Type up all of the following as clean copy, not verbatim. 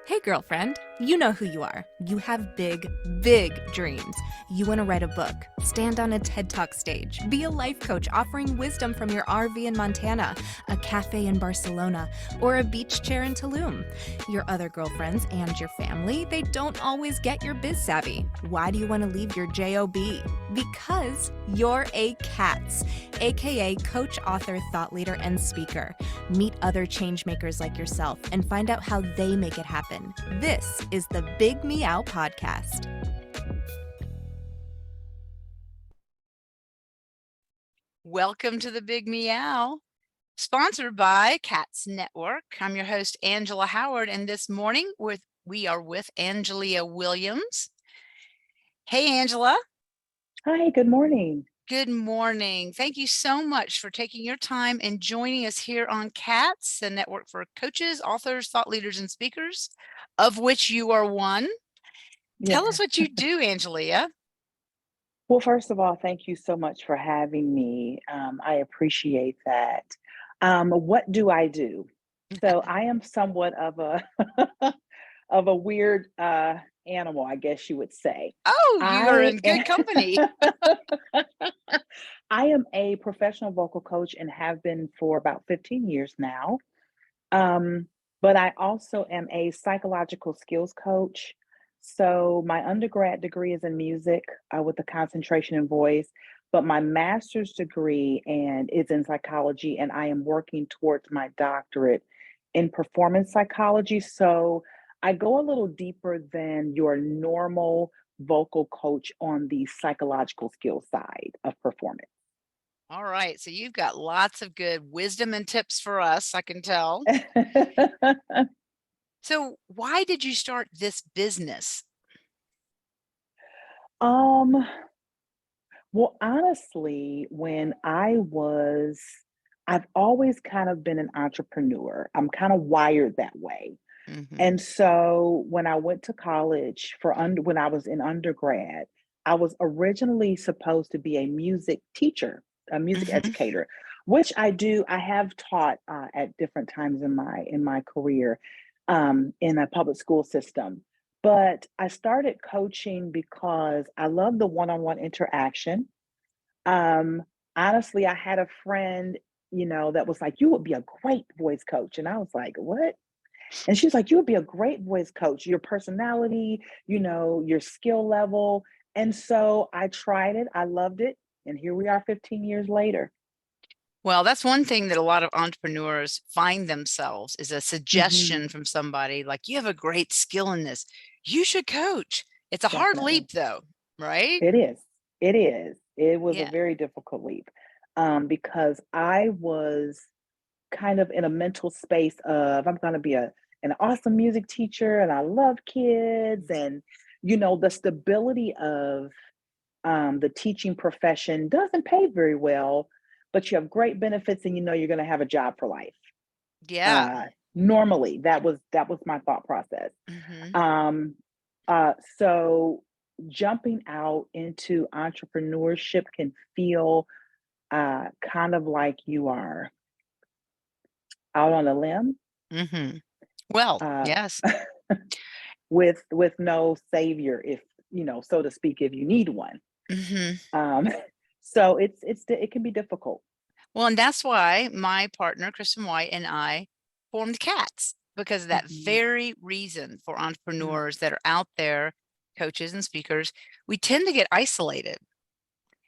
Hey, girlfriend, you know who you are. You have big, big dreams. You want to write a book, stand on a TED Talk stage, be a life coach offering wisdom from your RV in Montana, a cafe in Barcelona, or a beach chair in Tulum. Your other girlfriends and your family, they don't always get your biz savvy. Why do you want to leave your JOB? Because you're a C.A.T.S, aka coach, author, thought leader, and speaker. Meet other change makers like yourself and find out how they make it happen. This is the Big Meow podcast. Welcome to the Big Meow, sponsored by C.A.T.S Network. I'm your host, Angela Howard, and this morning we are with Angelia Williams. Hey, Angela. Hi, good morning. Good morning. Thank you so much for taking your time and joining us here on C.A.T.S, a network for coaches, authors, thought leaders, and speakers, of which you are one. Tell us what you do, Angelia. Well, first of all, thank you so much for having me. I appreciate that. What do I do? So I am somewhat of a of a weird animal, I guess you would say. Oh, you are I in good company. I am a professional vocal coach and have been for about 15 years now. But I also am a psychological skills coach. So my undergrad degree is in music with a concentration in voice, but my master's degree and is in psychology, and I am working towards my doctorate in performance psychology. So I go a little deeper than your normal vocal coach on the psychological skill side of performance. All right. So you've got lots of good wisdom and tips for us, I can tell. So why did you start this business? Um, well, honestly, I've always kind of been an entrepreneur. I'm kind of wired that way. Mhm. And so when I went to college when I was in undergrad, I was originally supposed to be a music teacher, a music Mhm. educator, which I do. I have taught at different times in my career in a public school system. But I started coaching because I love the one-on-one interaction. Um, Honestly, I had a friend, that was like, "You would be a great voice coach," and I was like, "What?" And she's like, "You would be a great voice coach, your personality, your skill level." And so I tried it, I loved it, and here we are 15 years later. Well, that's one thing that a lot of entrepreneurs find themselves is a Mhm. suggestion from somebody like, you have a great skill in this. You should coach. It's a hard Definitely. leap though, right? It is. It is. It was a Yeah. very difficult leap, because I was kind of in a mental space of I'm gonna be an awesome music teacher and I love kids and the stability of the teaching profession doesn't pay very well, but you have great benefits and you're going to have a job for life. Yeah. Uh, Normally, that was my thought process. Hmm. Um, so jumping out into entrepreneurship can feel kind of like you are out on a limb Hmm. Well, uh, yes. with no savior, if so to speak, if you need one. Hmm. Um, so it can be difficult. Well, and that's why my partner, Kristen White, and I formed C.A.T.S because of that Mhm. very reason for Mm. entrepreneurs that are out there, coaches and speakers. We tend to get isolated.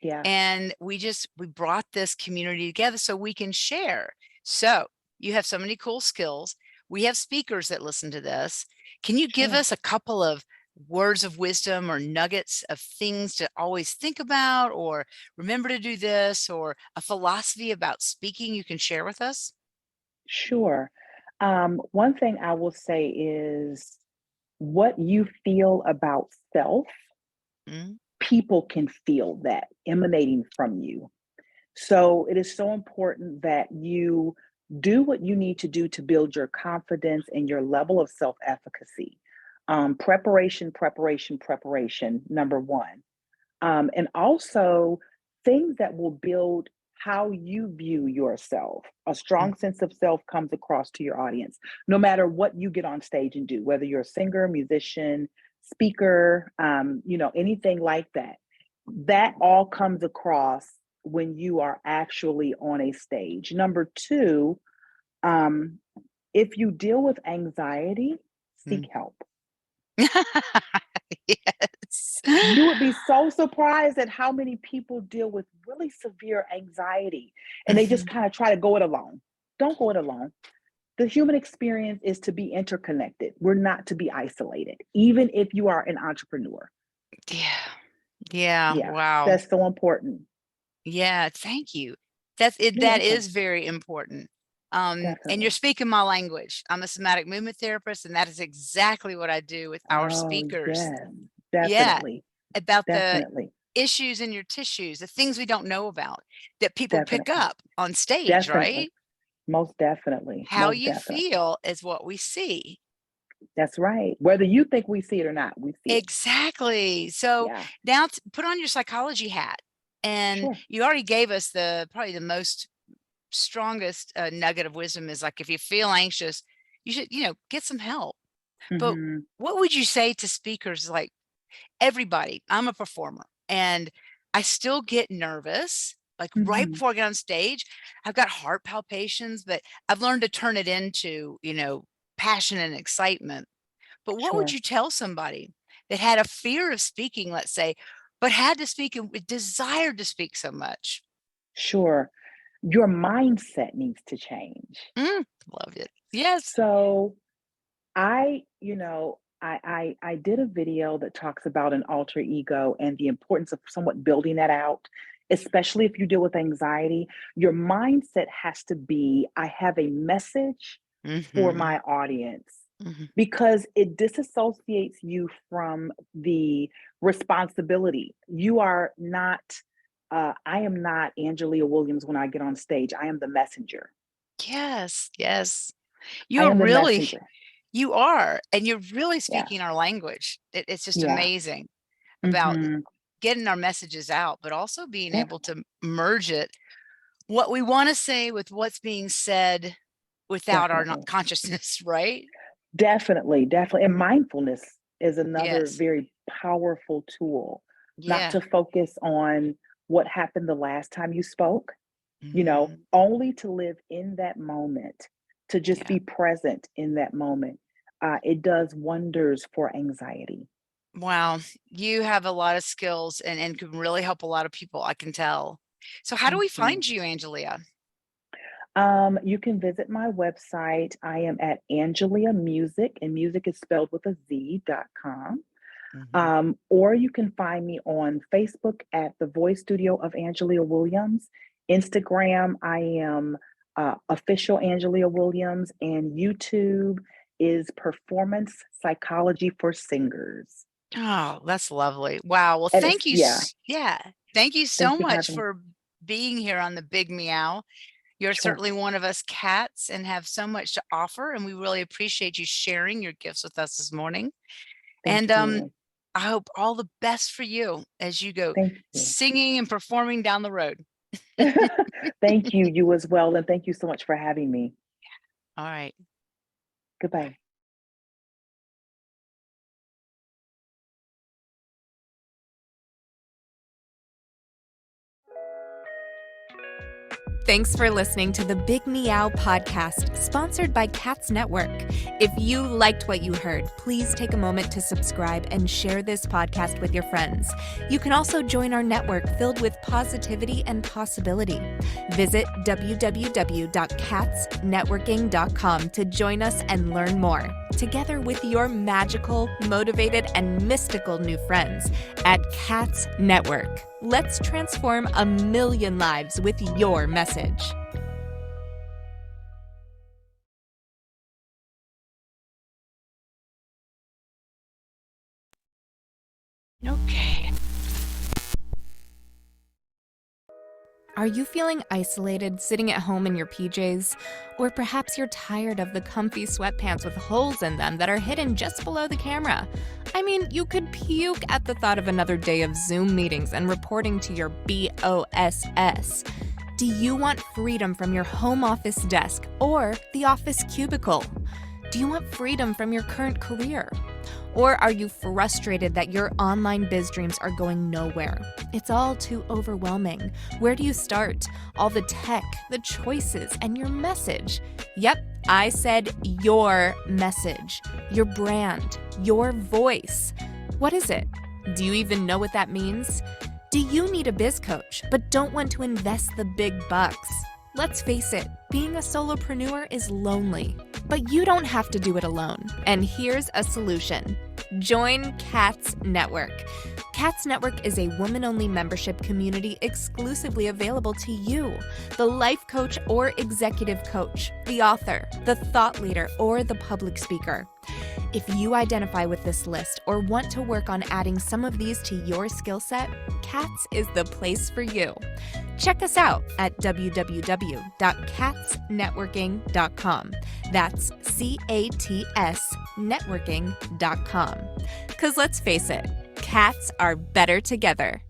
Yeah, And we brought this community together so we can share. So you have so many cool skills. We have speakers that listen to this. Can you give sure. us a couple of words of wisdom or nuggets of things to always think about, or remember to do this, or a philosophy about speaking you can share with us? Sure. One thing I will say is what you feel about self, Mm, people can feel that emanating from you. So it is so important that you do what you need to do to build your confidence and your level of self efficacy. Preparation, preparation, preparation, number one. And also things that will build how you view yourself. A strong sense of self comes across to your audience, no matter what you get on stage and do, whether you're a singer, musician, speaker, anything like that. That all comes across when you are actually on a stage. Number two, if you deal with anxiety, seek help. Yes. You would be so surprised at how many people deal with really severe anxiety and they just kind of try to go it alone. Don't go it alone. The human experience is to be interconnected. We're not to be isolated, even if you are an entrepreneur. Yeah. Yeah. Yeah, Wow. that's so important. Yeah. Thank you. That Welcome. is very important. And you're Definitely. speaking my language. I'm a somatic movement therapist, and that is exactly what I do with our Oh, speakers. yes, Yeah. definitely. About the Definitely. issues in your tissues, the things we don't know about that people pick Definitely. up on stage, Definitely. right? Most definitely. How Most you definitely. feel is what we see. That's right. Whether you think we see it or not, we see it. Exactly. So Yeah, now put on your psychology hat. And sure. you already gave us probably the most strongest nugget of wisdom is like, if you feel anxious, you should, get some help. But Hmm. what would you say to speakers like everybody? I'm a performer and I still get nervous. Like right Hmm. before I get on stage, I've got heart palpitations, but I've learned to turn it into, passion and excitement. But what would Sure. you tell somebody that had a fear of speaking, let's say, but had to speak and desired to speak so much? Sure. Your mindset needs to change. Love it. Yes. So I did a video that talks about an alter ego and the importance of somewhat building that out, especially if you deal with anxiety. Your mindset has to be, I have a message for Hmm. my audience, Hmm. because it disassociates you from the responsibility. You are not, I am not Angelia Williams when I get on stage. I am the messenger. Yes. Yes. I You're am the really, messenger. you are, and you're really Yeah. speaking our language. It's just Yeah. amazing about Hmm. getting our messages out, but also being able Definitely. to merge it, what we want to say with what's being said without our Definitely. consciousness, right? Definitely. Definitely. And mindfulness is another Yes. very powerful tool, not Yeah. to focus on what happened the last time you spoke, Hmm. only to live in that moment, to just Yeah. be present in that moment. It does wonders for anxiety. Wow. You have a lot of skills and can really help a lot of people, I can tell. So how do Thank we you. find you, Angelia? You can visit my website. I am at Angelia Music, and music is spelled with a Z.com. Hmm. Or you can find me on Facebook at the Voice Studio of Angelia Williams. Instagram, I am official Angelia Williams, and YouTube is Performance Psychology for Singers. Oh, that's lovely. Wow. Well, And it's, thank you. yeah, Yeah. Thank you so thank you for much having me. for being here on the Big Meow. You're Sure. certainly one of us cats and have so much to offer. And we really appreciate you sharing your gifts with us this morning. Thank And you. I hope all the best for you as you go Thank you. singing and performing down the road. Thank you, you as well. And thank you so much for having me. All right. Goodbye. Thanks for listening to the Big Meow podcast, sponsored by C.A.T.S Network. If you liked what you heard, please take a moment to subscribe and share this podcast with your friends. You can also join our network filled with positivity and possibility. Visit www.catsnetworking.com to join us and learn more, together with your magical, motivated, and mystical new friends at C.A.T.S Network. Let's transform 1,000,000 lives with your message. Okay. Are you feeling isolated sitting at home in your PJs? Or perhaps you're tired of the comfy sweatpants with holes in them that are hidden just below the camera? I mean, you could puke at the thought of another day of Zoom meetings and reporting to your BOSS. Do you want freedom from your home office desk or the office cubicle? Do you want freedom from your current career? Or are you frustrated that your online biz dreams are going nowhere? It's all too overwhelming. Where do you start? All the tech, the choices, and your message. Yep, I said your message, your brand, your voice. What is it? Do you even know what that means? Do you need a biz coach but don't want to invest the big bucks? Let's face it, being a solopreneur is lonely, but you don't have to do it alone. And here's a solution. Join C.A.T.S Network. C.A.T.S Network is a woman-only membership community exclusively available to you, the life coach or executive coach, the author, the thought leader, or the public speaker. If you identify with this list or want to work on adding some of these to your skill set, C.A.T.S is the place for you. Check us out at www.catsnetworking.com. That's C.A.T.S networking.com. Because let's face it, cats are better together.